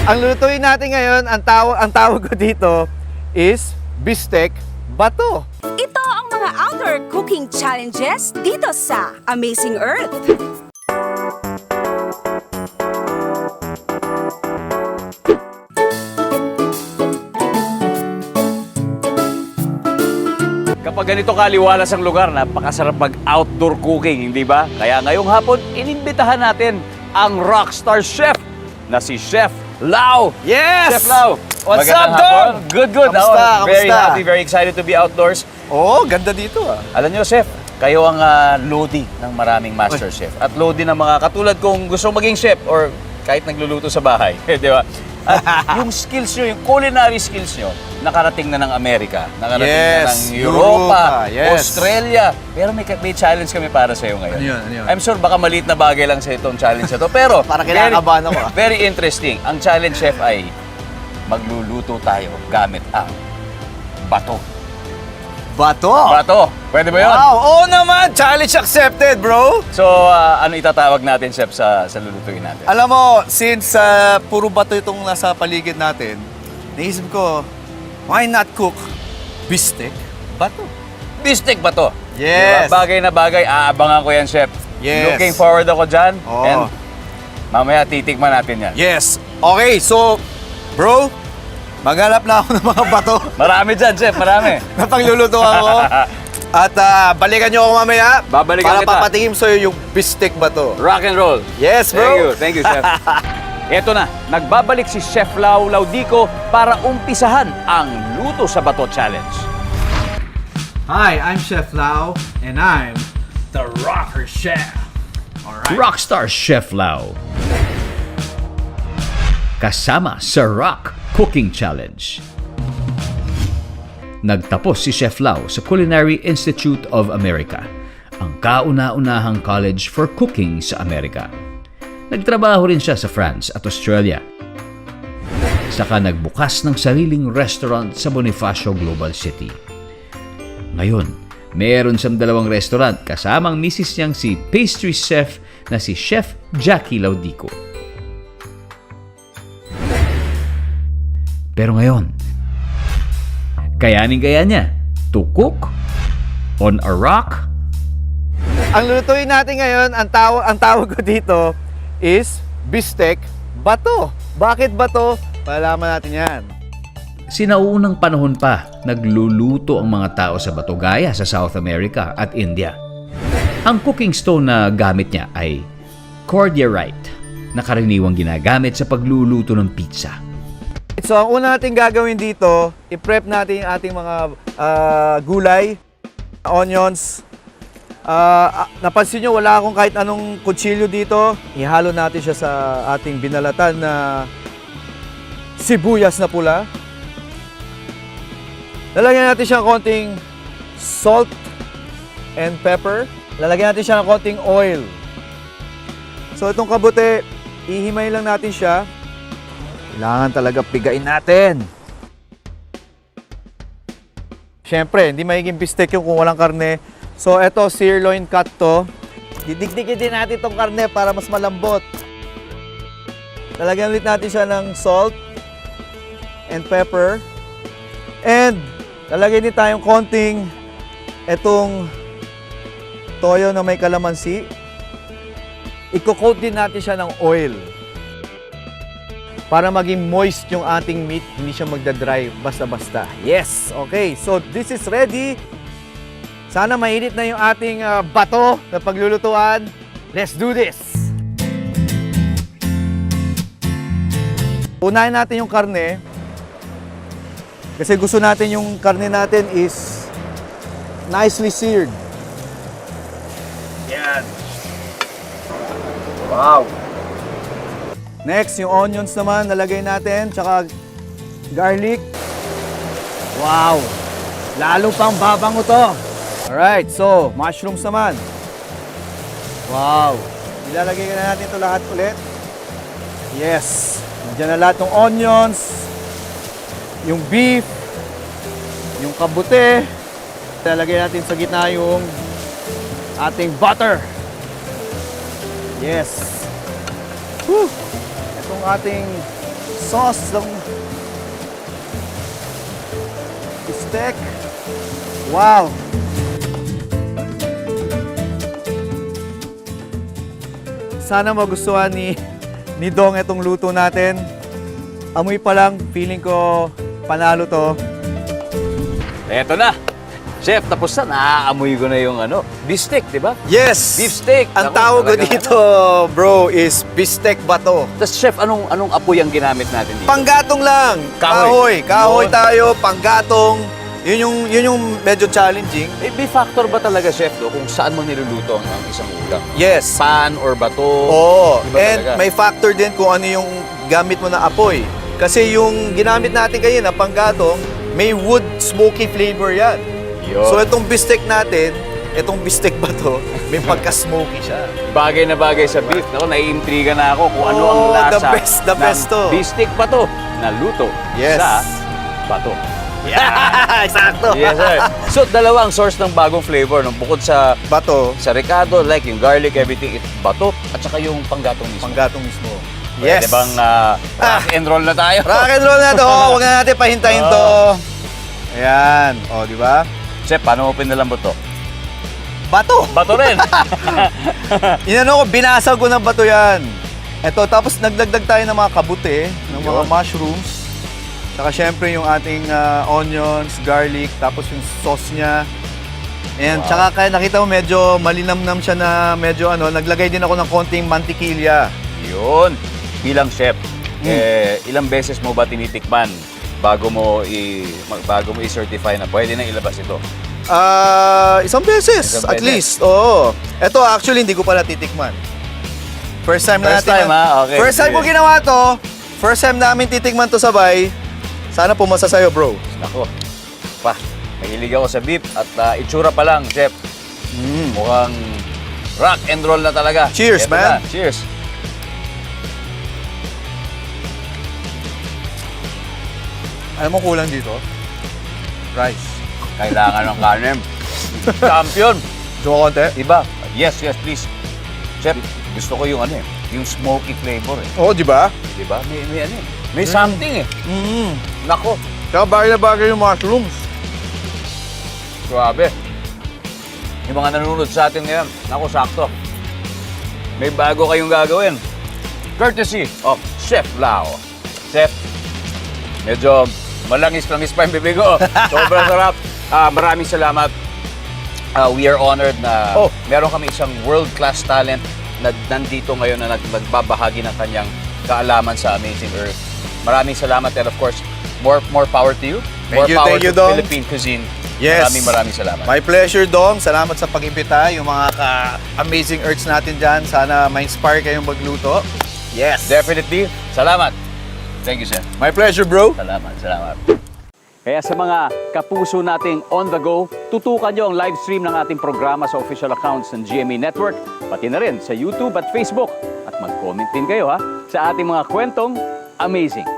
Ang lutuin natin ngayon, ang tawag ko dito is Bistek Bato. Ito ang mga outdoor cooking challenges dito sa Amazing Earth. Kapag ganito kaliwalas ang lugar, napakasarap mag-outdoor cooking, hindi ba? Kaya ngayong hapon, inimbitahan natin ang rockstar chef na si Chef Lau. Yes! Chef Lau, what's Magandang up, Dog? hapon. Good. Kamusta? Very Kamusta? happy, very excited to be outdoors. Oh, ganda dito ah. Alam niyo, Chef, kayo ang lodi ng maraming master chef. At lodi ng mga katulad kong gusto maging chef or kahit nagluluto sa bahay. Di ba? At yung skills nyo, yung culinary skills nyo, nakarating na ng Amerika, nakarating na ng Europa, yes. Australia. Pero may challenge kami para sa'yo ngayon. Ano yun? I'm sure baka maliit na bagay lang sa itong challenge na to. Pero, Para kinakabahan ako ah. very interesting. Ang challenge, Chef, ay magluluto tayo gamit ang bato. Bato? Bato. Pwede ba yun? Wow, oo naman! Challenge accepted, bro! So, ano itatawag natin, Chef, sa lulutuin natin? Alam mo, since puro bato itong nasa paligid natin, naisip ko, why not cook Bistek Bato? Bistek ba to? Yes. Diba? Bagay na bagay, aabangan ko yan, Chef. Yes. Looking forward ako dyan. Oo. And mamaya titikman natin yan. Yes. Okay, so, bro, maghanap na ako ng mga bato Marami dyan, Chef, marami. na pagluluto ako. At balikan nyo ako mamaya Babalikan para kita. papatingin sa'yo yung Bistek Bato. Rock and roll. Yes, bro! Thank you, Chef. Eto na, nagbabalik si Chef Lau Laudico para umpisahan ang Luto sa Bato Challenge. Hi, I'm Chef Lau, and I'm the Rocker Chef. Alright? Rockstar Chef Lau. Kasama sa Rock Cooking Challenge. Nagtapos si Chef Lau sa Culinary Institute of America, ang kauna-unahang college for cooking sa Amerika. Nagtrabaho rin siya sa France at Australia. Saka nagbukas ng sariling restaurant sa Bonifacio Global City. Ngayon, meron siyang 2 restaurant kasamang misis niyang si pastry chef na si Chef Jackie Laudico. Pero ngayon, kayanin-kaya niya to cook on a rock? Ang lutuin natin ngayon, ang tawag ko dito is Bistek Bato. Bakit bato? Palalaman natin yan. Sinaunang panahon pa, nagluluto ang mga tao sa bato gaya sa South America at India. Ang cooking stone na gamit niya ay cordierite, na karaniwang ginagamit sa pagluluto ng pizza. So, ang una natin gagawin dito, i-prep natin yung ating mga gulay, onions. Napansin nyo, wala akong kahit anong kutsilyo dito. Ihalo natin siya sa ating binalatan na sibuyas na pula. Lalagyan natin siya ng konting salt and pepper. Lalagyan natin siya ng konting oil. So, itong kabute, ihimay lang natin siya. Kailangan talaga pigain natin. Siyempre, hindi magiging bistek yung kung walang karne. So, eto, sirloin cut to. Didikdikin din natin itong karne para mas malambot. Lalagyan ulit natin siya ng salt and pepper. And, lalagyan din tayong konting etong toyo na may kalamansi. Iko-coat din natin siya ng oil para maging moist yung ating meat, hindi siya magdadry basta-basta. Yes! Okay, so this is ready. Sana mainit na yung ating bato na paglulutuan. Let's do this! Unahin natin yung karne. Kasi gusto natin yung karne natin is nicely seared. Yan. Wow! Next, yung onions naman, nalagay natin, tsaka garlic. Wow! Lalo pang babango to. Alright, so, mushrooms naman. Wow! Ilalagay na natin ito lahat ulit. Yes! Nandiyan na lahat ng onions, yung beef, yung kabute. Ilalagay natin sa gitna yung ating butter. Yes! Woo! Itong ating sauce ng steak. Wow! Sana magustuhan ni Dong itong luto natin. Amoy pa lang, feeling ko panalo to. Eto na. Chef, tapos na. Naaamoy ko na yung beef steak, di ba? Yes! Beef steak. Ang Naku, tawag ko talagang dito, bro, is beefsteak bato. Tapos chef, anong apoy ang ginamit natin dito? Panggatong lang. Kahoy. Kahoy Yun. tayo, panggatong. Yun yung medyo challenging. May factor ba talaga, chef, kung saan mo niluluto ang isang ulam? Yes. Pan or bato? Oo. Iba And talaga. may factor din kung ano yung gamit mo na apoy. Kasi yung ginamit natin kayo na panggatong, may wood smoky flavor yan. Yun. So itong beefsteak natin, itong beefsteak bato, may pagka-smoky siya. Bagay na bagay sa beef. Ako, naiintriga na ako kung ano ang Oh, lasa the best to. beef steak pa to na luto Yes. sa bato. Exacto. Yes, sir. So, dalawang source ng bagong flavor. No? Bukod sa Bato, Ricardo, like yung garlic, everything, it's bato, at saka yung panggatong mismo. panggatong mismo. Pwede Yes. bang rock and roll na tayo? Rock and roll na to. Huwag na natin pahintayin to. Ayan. O, di ba? Chef, paano mo pinalambot to? Bato. Bato rin. Inano ko, binasag ko ng bato yan. Eto, tapos nagdagdag tayo ng mga kabute, ng mga Yun. mushrooms. Saka syempre yung ating onions, garlic, tapos yung sauce niya. And tsaka kaya nakita mo medyo malinamnam siya na medyo naglagay din ako ng konting mantikilya. Yun. Bilang chef, ilang beses mo ba tinitikman bago mo i-certify na pwede na ilabas ito? Isang beses, Isang at beses. least. Oo. Ito actually hindi ko pala titikman. First time na First natin. time, ha? Okay, First time sige. ko ginawa to. First time namin titikman to sabay. Sana pumasa sa'yo, bro. Nako, mahilig ako sa beef at itsura pa lang, chef. Mukhang rock and roll na talaga. Cheers, Eto man. na, cheers. Alam mo kulang dito? Rice. Kailangan ng kanin. Champion. Gusto mo konti? Iba. Yes, please. Chef, gusto ko yung yung smoky flavor eh. Oo, di ba? Di ba? May something eh. Nako, Tsaka bagay na bagay yung mushrooms. grabe. Yung mga nanonood sa atin ngayon, nako, sakto. May bago kayong gagawin. Courtesy of Chef Lau. Chef, medyo malangis-langis pa yung bibig ko. Sobrang sarap. Maraming salamat. We are honored na meron kami isang world-class talent na nandito ngayon na nagbabahagi ng kanyang kaalaman sa Amazing Earth. Maraming salamat and of course, more power to you. More power Thank you, to Dong. Philippine cuisine. Yes. Maraming salamat. My pleasure, Dong. Salamat sa pag-imbita. Yung mga ka-amazing earths natin dyan. Sana ma-inspire kayong magluto. Yes. Definitely. Salamat. Thank you, sir. My pleasure, bro. Salamat. Kaya sa mga kapuso nating on the go, tutukan nyo ang live stream ng ating programa sa official accounts ng GMA Network, pati na rin sa YouTube at Facebook. At mag-comment din kayo sa ating mga kwentong amazing.